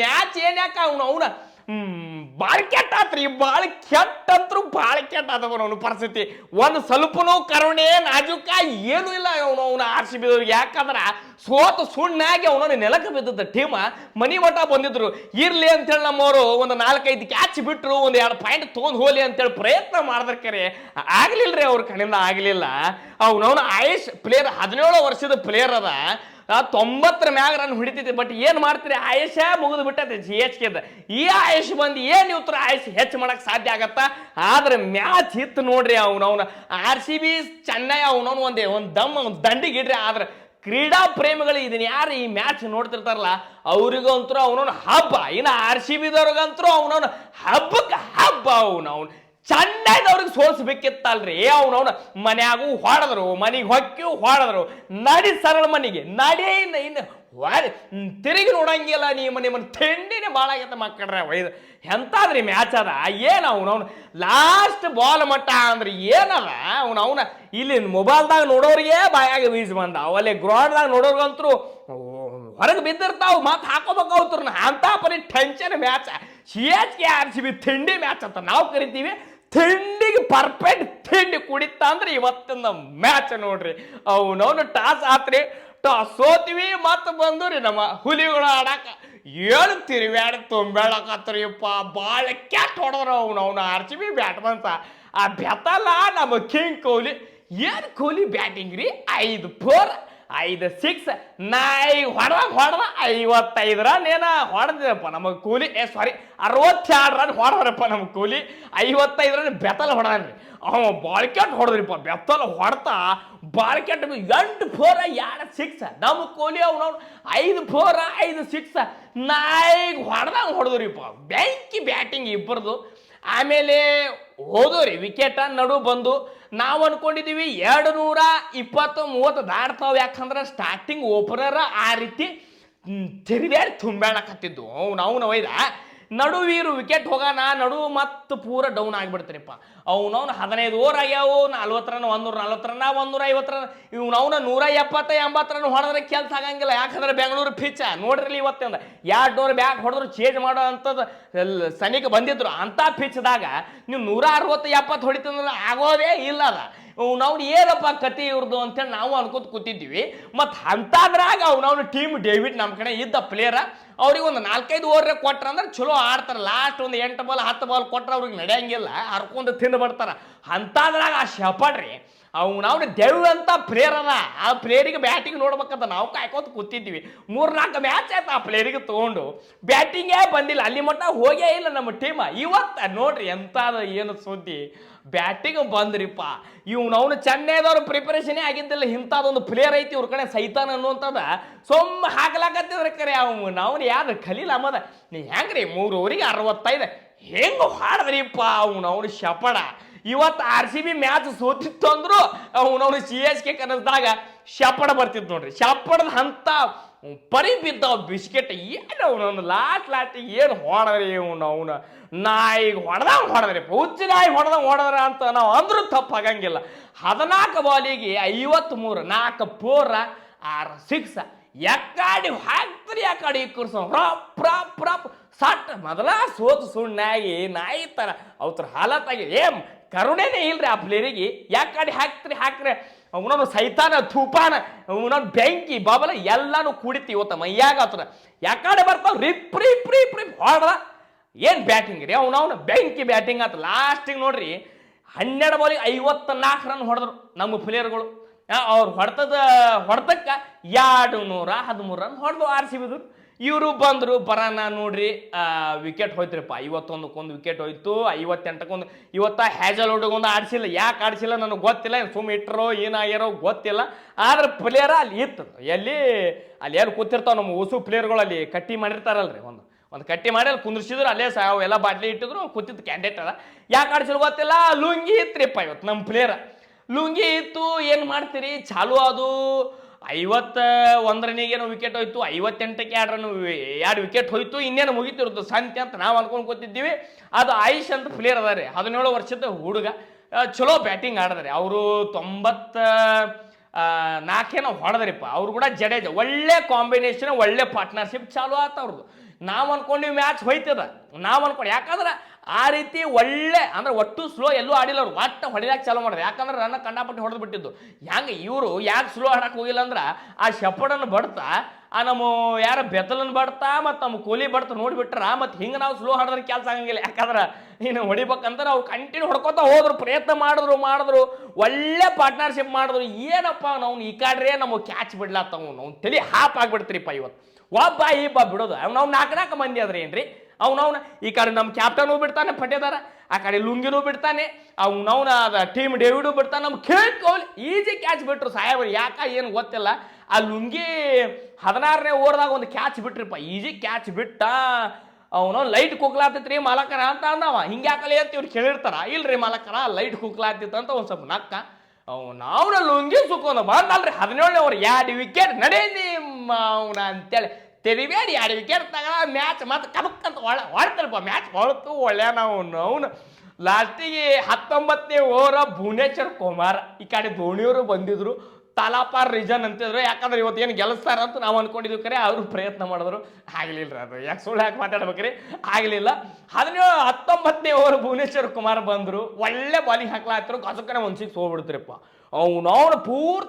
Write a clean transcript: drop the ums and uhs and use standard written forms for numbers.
Match ಏನ್ ಯಾಕ ಅವನ ಭಾಳ ಕೆಟ್ಟ ಆತ್ರಿ, ಭಾಳ ಕೆಟ್ಟಂತ್ರು ಭಾಳ ಕೆಟ್ಟ ಆತವ ಅವನ ಪರಿಸ್ಥಿತಿ. ಒಂದು ಸ್ವಲ್ಪನೂ ಕರುಣೆ ನಾಜುಕ ಏನೂ ಇಲ್ಲ ಅವನ ಆರ್ ಸಿ ಬಿದವ್ರಿಗೆ. ಯಾಕಂದ್ರ ಸೋತು ಸುಣ್ಣಾಗಿ ಅವನವನ್ನ ನೆಲಕ್ಕೆ ಬಿದ್ದದ ಟೀಮ ಮನಿ ಮಠ ಬಂದಿದ್ರು. ಇರ್ಲಿ ಅಂತೇಳಿ ನಮ್ಮವರು ಒಂದು 4-5 ಕ್ಯಾಚ್ ಬಿಟ್ರು, ಒಂದು 2 ಪಾಯಿಂಟ್ ತೊಗೊಂಡು ಹೋಲಿ ಅಂತೇಳಿ ಪ್ರಯತ್ನ ಮಾಡಿದ್ರೆ ಆಗ್ಲಿಲ್ರಿ, ಅವ್ರ ಕಡೆಯಿಂದ ಆಗ್ಲಿಲ್ಲ. ಅವನವನ ಆಯುಷ್ ಪ್ಲೇಯರ್ 17 ವರ್ಷದ ಪ್ಲೇಯರ್ ಅದ, 90 ಮ್ಯಾಗ ರನ್ ಹಿಡಿತೈತಿ. ಬಟ್ ಏನ್ ಮಾಡ್ತೀರಿ, ಆಯುಷ ಮುಗಿದು ಬಿಟ್ಟೈತಿ GHK. ಈ ಆಯುಷ್ ಬಂದು ಏನ್ ಇವತ್ತರ ಆಯುಷ್ ಹೆಚ್ಚು ಮಾಡಕ್ ಸಾಧ್ಯ ಆಗತ್ತ? ಆದ್ರೆ ಮ್ಯಾಚ್ ಹಿತ್ತು ನೋಡ್ರಿ. ಅವನವನ RCB ಚೆನ್ನೈ ಅವನವನು ಒಂದ್ ದಂಡಿಗೆ ಇಡ್ರಿ. ಆದ್ರೆ ಕ್ರೀಡಾ ಪ್ರೇಮಿಗಳು ಇದನ್ನ ಯಾರು ಈ ಮ್ಯಾಚ್ ನೋಡ್ತಿರ್ತಾರಲ್ಲ ಅವ್ರಿಗಂತೂ ಅವನವನು ಹಬ್ಬ. ಇನ್ನು RCB ದವ್ರಿಗಂತೂ ಅವನವನ ಹಬ್ಬಕ್ಕೆ ಹಬ್ಬ. ಅವನವನು ಚೆನ್ನೈದವ್ರಿಗೆ ಸೋಲ್ಸ್ಬೇಕಿತ್ತಲ್ರಿ. ಅವನವನ ಮನ್ಯಾಗೂ ಹೊಡೆದ್ರು, ಮನೆಗೆ ಹೊಕ್ಕಿಯೂ ಹೊಡೆದ್ರು. ನಡಿ ಸರಳ ಮನೆಗೆ ನಡಿ, ಇನ್ನು ತಿರುಗಿ ನೋಡಂಗಿಲ್ಲ ನೀ ಮನೆ ತಿಂಡಿನೇ ಭಾಳ ಆಗೈತೆ ಮಕ್ಕಳ್ರೆ. ಒಯ್ದು ಎಂತಾದ್ರಿ ಮ್ಯಾಚ್ ಅದ. ಏನು ಅವನವನು ಲಾಸ್ಟ್ ಬಾಲ್ ಮಟ್ಟ ಅಂದ್ರೆ ಏನದ ಅವನ ಇಲ್ಲಿ ಮೊಬೈಲ್ದಾಗ ನೋಡೋರಿಗೆ ಬಾಯಾಗ ವೀಸ್ ಬಂದ, ಅವಲ್ಲಿ ಗ್ರೌಂಡ್ದಾಗ ನೋಡೋರ್ಗಂತರೂ ಹೊರಗೆ ಬಿದ್ದಿರ್ತಾವ, ಮತ್ತೆ ಹಾಕೋಬೇಕಾಗ್ತಾರ. ಅಂತ ಪರಿ ಟೆನ್ಷನ್ ಮ್ಯಾಚ್. CHK RCB ತಿಂಡಿ ಮ್ಯಾಚ್ ಅಂತ ನಾವು ಕರಿತೀವಿ. ತಿಂಡಿಗೆ ಪರ್ಫೆಕ್ಟ್ ತಿಂಡಿ ಕುಡಿತ ಅಂದ್ರೆ ಇವತ್ತಿನ ಮ್ಯಾಚ್ ನೋಡ್ರಿ. ಅವನವನು ಟಾಸ್ ಆತ್ರಿ, ಟಾಸ್ ಸೋತಿವಿ. ಮತ್ತೆ ಬಂದು ರೀ ನಮ್ಮ ಹುಲಿಗಳು ಆಡಾಕ ಏನು ತಿರುವ್ಯಾಡ ತುಂಬಾಡಕತ್ರಿಪ್ಪ. ಭಾಳ ಕೆಟ್ಟ ಹೊಡೆದ್ರು ಅವನ RCB ಬ್ಯಾಟ್ಮನ್ಸ. ಆ ಬೆತ್ತಲ್ಲ ನಮ್ಮ ಕಿಂಗ್ ಕೊಹ್ಲಿ. ಏನು ಕೊಹ್ಲಿ ಬ್ಯಾಟಿಂಗ್ ರೀ, 5 4 5 6 ಹೊಡೆದ 55 ರನ್ ಏನ ಹೊಡೆದಪ್ಪ ನಮ್ಮ ಕೊಹ್ಲಿ. ಸಾರಿ 62 ರನ್ ಹೊಡೆದ್ರಪ್ಪ ನಮ್ಮ ಕೊಹ್ಲಿ. 55 ರನ್ ಬೆತ್ತಲ್ ಹೊಡೆದ್ರಿ. ಅವ ಬಾಳ್ಕೆಟ್ ಹೊಡೆದ್ರಿಪ್ಪ, ಬೆತ್ತಲ್ ಹೊಡ್ತಾ ಬಾಳ್ಕೆಟ್ 8 4 2 6. ನಮ್ಮ ಕೊಹ್ಲಿ ಅವನವ್ನು 5 4 5 6 ಹೊಡೆದ್ರಿಪ್ಪ. ಬೆಂಕಿ ಬ್ಯಾಟಿಂಗ್ ಇಬ್ಬರದು. ಆಮೇಲೆ ಹೋದವ್ರಿ ವಿಕೆಟ್ ನಡು ಬಂದು ನಾವು ಅನ್ಕೊಂಡಿದೀವಿ 220-30 ದಾಡ್ತಾವ. ಯಾಕಂದ್ರೆ ಸ್ಟಾರ್ಟಿಂಗ್ ಓಪನರ್ ಆ ರೀತಿ ತಿರುಗಾಡಿ ತುಂಬಾಡಕತ್ತಿದ್ದು. ಅವನ ಒಯ್ದ ನಡುವೀರು ವಿಕೆಟ್ ಹೋಗೋಣ, ನಡು ಮತ್ತು ಪೂರ ಡೌನ್ ಆಗಿಬಿಡ್ತಾರಿಪ್ಪ. ಅವನವ್ನು 15 ಓವರ್ ಆಗ್ಯಾವು, 40 ರನ್, 140 ರನ್, 150 ರನ್. ಇವನವನ 170-80 ರನ್ ಹೊಡೆದ್ರೆ ಕೆಲಸ ಆಗಂಗಿಲ್ಲ. ಯಾಕಂದ್ರೆ ಬೆಂಗಳೂರು ಪಿಚ್ ನೋಡ್ರಿ ಇವತ್ತಿಂದ 2 ಓವರ್ ಬ್ಯಾಕ್ ಹೊಡೆದ್ರು ಚೇಂಜ್ ಮಾಡೋ ಅಂಥದ್ದು ಸನಿಕ ಬಂದಿದ್ರು. ಅಂಥ ಪಿಚ್ದಾಗ ನೀವು 160-70 ಹೊಡಿತಂದ್ರೆ ಆಗೋದೇ ಇಲ್ಲ ಅದ. ನಾವು ಏನಪ್ಪ ಕತಿ ಇವ್ರದ್ದು ಅಂತೇಳಿ ನಾವು ಅನ್ಕೋತ ಕೂತಿದ್ವಿ. ಮತ್ತು ಅಂಥದ್ರಾಗ ಅವನವ್ನ ಟೀಮ್ ಡೇವಿಡ್ ನಮ್ಮ ಕಡೆ ಇದ್ದ ಪ್ಲೇಯರ ಅವ್ರಿಗೆ ಒಂದು 4-5 ಓವರ್ ಕೊಟ್ರ ಅಂದ್ರೆ ಚಲೋ ಆಡ್ತಾರೆ. ಲಾಸ್ಟ್ ಒಂದು 8 ಬಾಲ್ 10 ಬಾಲ್ ಕೊಟ್ರೆ ಅವ್ರಿಗೆ ನಡೆಯಂಗಿಲ್ಲ, ಹರ್ಕೊಂಡು ತಿಂದು ಬಿಡ್ತಾರ. ಅಂಥದ್ರಾಗ ಆ ಶಪಡ್ರಿ ಅವ್ನ ದೇವ್ ಅಂತ ಪ್ಲೇಯರ್ ಅದ. ಆ ಪ್ಲೇಯರಿಗೆ ಬ್ಯಾಟಿಂಗ್ ನೋಡ್ಬೇಕಂತ ನಾವು ಕಾಯ್ಕೋತ ಕೂತಿದ್ವಿ. 3-4 ಮ್ಯಾಚ್ ಆಯ್ತು ಆ ಪ್ಲೇಯರಿಗೆ ತೊಗೊಂಡು ಬ್ಯಾಟಿಂಗೇ ಬಂದಿಲ್ಲ, ಅಲ್ಲಿ ಮಟ್ಟ ಹೋಗೇ ಇಲ್ಲ ನಮ್ಮ ಟೀಮ. ಇವತ್ತು ನೋಡ್ರಿ ಎಂಥದ ಏನು ಸುದ್ದಿ, ಬ್ಯಾಟಿಂಗ್ ಬಂದ್ರಿಪ್ಪ. ಅವನು ಚೆನ್ನೈದವ್ರು ಪ್ರಿಪರೇಷನೇ ಆಗಿದ್ದಿಲ್ಲ. ಇಂಥದ್ದೊಂದು ಪ್ಲೇಯರ್ ಐತಿ ಇವ್ರ ಕಡೆ ಸೈತಾನ್ ಅನ್ನುವಂಥದ್ದು ಸೊಮ್ಮ ಹಾಕ್ಲಾಕತ್ತಿದ್ರೆ ಕರೆ ಅವನು ಯಾರು ಖಲೀಲ್ ಅಹಮದ್. ನೀ ಹೆಂಗ್ರಿ 3 ಓವರಿಗೆ 65 ಹೆಂಗೆ ಹಾಡಿದ್ರಿಪ್ಪ ಅವನು ಶಪಡ. ಇವತ್ತು RCB ಮ್ಯಾಚ್ ಸೋತಿತ್ತು ಅಂದ್ರು ಅವನವ್ನು CHK ಕನಸ್ದಾಗ ಶಪಡ ಬರ್ತಿತ್ತು ನೋಡ್ರಿ. ಶಪಡದ ಅಂತ ಪರಿ ಬಿದ್ದಾವ ಬಿಸ್ಕೆಟ್. ಏನು ಅವನವನು ಲಾಸ್ಟಿಗೆ ಏನು ಹೊಡೆದ್ರಿ ಅವನು ನಾಯಿಗೆ ಹೊಡೆದ್ರಿ, ಹುಚ್ಚು ನಾಯಿ ಹೊಡೆದ್ರ ಅಂತ ನಾವು ಅಂದ್ರೂ ತಪ್ಪಾಗಂಗಿಲ್ಲ. 14 ಬಾಲಿಗೆ 53, 4 4 6 6 ಯಾಕಾಡಿ ಹಾಕ್ತಾರೆ, ಯಾಕಾಡಿ ಕುರ್ಸೋ ರಪ್ ಸಟ್ ಮೊದಲ ಸೋತು ಸುಣ್ಣಾಗಿ ನಾಯಿ ತರ ಅವ್ರ ಹಾಲತ್ತಾಗಿ ಏನ್ ಕರುಣೆನೇ ಇಲ್ರಿ ಆ ಪ್ಲೇಯರಿಗೆ. ಯಾಕಾಡಿ ಹಾಕ್ರಿ ಅವನವನು ಸೈತಾನ ತೂಪಾನ ಅವನವ್ನು ಬೆಂಕಿ ಬಾಬಲ ಎಲ್ಲಾನು ಕುಡಿತಿ ಇವತ್ತ ಮೈಯಾಗ ಆತರ. ಯಾಕಡೆ ಬರ್ತಾವ ರಿಪ್ ಹೊಡ್ದ. ಏನ್ ಬ್ಯಾಟಿಂಗ್ ರೀ ಅವನವನು ಬೆಂಕಿ ಬ್ಯಾಟಿಂಗ್ ಆತ. ಲಾಸ್ಟಿಗೆ ನೋಡ್ರಿ 12 ಬಾಲಿಗೆ 54 ರನ್ ಹೊಡೆದ್ರು ನಮ್ಮ ಪ್ಲೇಯರ್ಗಳು. ಅವ್ರು ಹೊಡೆದಕ್ಕೆ 213 ರನ್ ಹೊಡೆದು RCB. ಇವರು ಬಂದರು ಬರೋಣ ನೋಡ್ರಿ, ವಿಕೆಟ್ ಹೋಯ್ತ್ರಿಪ್ಪ. 51 ವಿಕೆಟ್ ಹೋಯ್ತು, 58 ಇವತ್ತ ಹ್ಯಾಜಲ್ವುಡ್ಗೊಂದು ಆಡಿಸಿಲ್ಲ. ಯಾಕೆ ಆಡಿಸಿಲ್ಲ ನನಗೆ ಗೊತ್ತಿಲ್ಲ, ಸುಮ್ಮ ಇಟ್ಟರೋ ಏನಾಗ್ಯಾರೋ ಗೊತ್ತಿಲ್ಲ. ಆದ್ರೆ ಪ್ಲೇಯರ್ ಅಲ್ಲಿ ಇತ್ತು, ಅಲ್ಲಿ ಏನು ಕೂತಿರ್ತಾವ ನಮ್ಮ ಹೊಸ ಪ್ಲೇಯರ್ಗಳು ಅಲ್ಲಿ ಕಟ್ಟಿ ಮಾಡಿರ್ತಾರಲ್ರಿ, ಒಂದು ಕಟ್ಟಿ ಮಾಡಿ ಅಲ್ಲಿ ಕುಂದ್ರಿಸಿದ್ರು. ಅಲ್ಲೇ ಅವೆಲ್ಲ ಬಾಟ್ಲಿ ಇಟ್ಟಿದ್ರು, ಕೂತಿತ್ತು ಕ್ಯಾಂಡಿಡೇಟ್ ಅದ. ಯಾಕೆ ಆಡಿಸಿಲ್ಲ ಗೊತ್ತಿಲ್ಲ. ಲುಂಗಿ ಇತ್ರಿಪ್ಪ ಇವತ್ತು ನಮ್ಮ ಪ್ಲೇಯರ್, ಲುಂಗಿ ಇತ್ತು. ಏನು ಮಾಡ್ತೀರಿ, ಚಾಲು ಅದು 51 ರನ್ನಿಗೇನು ವಿಕೆಟ್ ಹೋಯ್ತು, 58ಕ್ಕೆ 2 ವಿಕೆಟ್ ಹೋಯ್ತು. ಇನ್ನೇನು ಮುಗಿತಿರುತ್ತೆ ಸಂತೆ ಅಂತ ನಾವು ಅನ್ಕೊಂಡು ಕೂತಿದ್ದೀವಿ. ಅದು ಆಯುಷ್ ಅಂತ ಪ್ಲೇಯರ್ ಅದ ರೀ, 17 ವರ್ಷದ ಹುಡುಗ, ಚಲೋ ಬ್ಯಾಟಿಂಗ್ ಆಡಿದ್ರಿ. ಅವರು 94 ಹೊಡೆದ್ರಿಪ್ಪ. ಅವ್ರು ಕೂಡ ಜಡೇಜ ಒಳ್ಳೆ ಕಾಂಬಿನೇಷನ್, ಒಳ್ಳೆ ಪಾರ್ಟ್ನರ್ಶಿಪ್ ಚಾಲು ಆತ ಅವ್ರದ್ದು. ನಾವು ಅನ್ಕೊಂಡಿವಿ ಮ್ಯಾಚ್ ಹೋಯ್ತದ, ನಾವು ಅನ್ಕೊಂಡು. ಯಾಕಂದ್ರೆ ಆ ರೀತಿ ಒಳ್ಳೆ ಅಂದ್ರೆ ಒಟ್ಟು ಸ್ಲೋ ಎಲ್ಲೂ ಆಡಿಲ್ಲ ಅವ್ರು, ಒಟ್ಟು ಹೊಡಿಲಾಕ ಚಾಲೂ ಮಾಡಿದ್ರು. ಯಾಕಂದ್ರೆ ರನ್ನ ಕಂಡಾಪಟ್ಟಿ ಹೊಡೆದು ಬಿಟ್ಟಿದ್ದು. ಹೆಂಗೆ ಇವರು ಯಾಕೆ ಸ್ಲೋ ಆಡಕ್ಕೆ ಹೋಗಿಲ್ಲ ಅಂದ್ರೆ ಆ ಶಪಡನ್ನು ಬಡ್ತಾ ಆ ನಮ್ಮ ಯಾರ ಬೆತ್ತಲನ್ನು ಬಡ್ತಾ ಮತ್ತು ನಮ್ಮ ಕೋಲಿ ಬಡ್ತಾ ನೋಡಿಬಿಟ್ರ, ಮತ್ತು ಹಿಂಗೆ ನಾವು ಸ್ಲೋ ಆಡಿದ್ರೆ ಕೆಲಸ ಆಗಂಗಿಲ್ಲ. ಯಾಕಂದ್ರೆ ಇನ್ನು ಹೊಡಿಬೇಕಂದ್ರೆ ಅವ್ರು ಕಂಟಿನ್ಯೂ ಹೊಡ್ಕೊತಾ ಹೋದ್ರು, ಪ್ರಯತ್ನ ಮಾಡಿದ್ರು, ಒಳ್ಳೆ ಪಾರ್ಟ್ನರ್ಶಿಪ್ ಮಾಡಿದ್ರು. ಏನಪ್ಪ ನಾವು ಈ ಕಾಡ್ರೆ ನಮಗೆ ಕ್ಯಾಚ್ ಬಿಡ್ಲಾತ್ತವು, ನಾವು ತಲೆ ಹಾಪ್ ಆಗಿಬಿಡ್ತೀರಿಪ್ಪ ಇವತ್ತು. ಒಬ್ಬ ಇಬ್ಬ ಬಿಡೋದು ನಾವು ನಾಲ್ಕು ಮಂದಿ ಆದ್ರೆ ಏನ್ರಿ. ಅವ್ನವ್ನ ಈ ಕಡೆ ನಮ್ಮ ಕ್ಯಾಪ್ಟನು ಬಿಡ್ತಾನೆ ಪಟ್ಟೇದಾರ, ಆ ಕಡೆ ಲುಂಗಿನೂ ಬಿಡ್ತಾನೆ, ಅವ್ನವ್ನ ಟೀಮ್ ಡೇವಿಡು ಬಿಡ್ತಾನೆ. ನಮ್ಮ ಕೇಳ್ಕೋಲಿ ಈಜಿ ಕ್ಯಾಚ್ ಬಿಟ್ರು ಸಾಹೇಬ್ರು. ಯಾಕ ಏನು ಗೊತ್ತಿಲ್ಲ, ಆ ಲುಂಗಿ 16ನೇ ಓವರ್ದಾಗ ಒಂದು ಕ್ಯಾಚ್ ಬಿಟ್ರಿಪ್ಪ, ಈಜಿ ಕ್ಯಾಚ್ ಬಿಟ್ಟ. ಅವನು ಲೈಟ್ ಕುಕ್ಲಾತಿತ್ರಿ ಮಾಲಕರ ಅಂತ ಅಂದವ. ಹಿಂಗ್ಯಾಕಲಿ ಅಂತ ಇವ್ರು ಕೇಳಿರ್ತಾರ. ಇಲ್ರಿ ಮಾಲಕರ ಲೈಟ್ ಕುಕ್ಲಾತಿತ್ತು ಅಂತ ಒಂದು ಸ್ವಲ್ಪ ನಕ್ಕ. ಅವ್ನ ಲುಂಗಿ ಸುಕ್ಕೊಂಡ ಬಂದಲ್ರಿ 17ನೇ ಓವರ್ 2 ವಿಕೆಟ್ ನಡೀಲಿ ಅವನ ಅಂತೇಳಿ ತೆರಿಬೇಡಿ. 2 ವಿಕೆಟ್ ತಗ ಮ್ಯಾಚ್ ಮತ್ತೆ ಕಬಕ್ಕಂತ ಹೊಡ್ತಾರಪ್ಪ. ಮ್ಯಾಚ್ ಹೊಳ್ತು ಒಳ್ಳೆ ನಾವು ಲಾಸ್ಟಿಗೆ 19ನೇ ಓವರ್ ಭುವನೇಶ್ವರ್ ಕುಮಾರ್ ಈ ಕಡೆ ಧೋನಿಯವರು ಬಂದಿದ್ರು. ತಲಾಪಾರ್ ರೀಸನ್ ಅಂತಿದ್ರು. ಯಾಕಂದ್ರೆ ಇವತ್ತು ಏನು ಗೆಲ್ಲಿಸ್ತಾರ ಅಂತ ನಾವು ಅನ್ಕೊಂಡಿದ್ವಿ. ಕರೆ ಅವರು ಪ್ರಯತ್ನ ಮಾಡಿದ್ರು, ಆಗ್ಲಿಲ್ಲ. ಅದು ಯಾಕೆ ಸುಳ್ಳು ಯಾಕೆ ಮಾತಾಡ್ಬೇಕ್ರಿ, ಆಗಲಿಲ್ಲ. 19ನೇ ಓವರ್ ಭುವನೇಶ್ವರ್ ಕುಮಾರ್ ಬಂದರು, ಒಳ್ಳೆ ಬಾಲಿಂಗ್ ಹಾಕ್ಲಾತಿದ್ರು. ಗಸಕನೆ 1 6 ಹೋಗ್ಬಿಡ್ತೀರಪ್ಪ. ಅವ್ನು ಪೂರ್ತಿ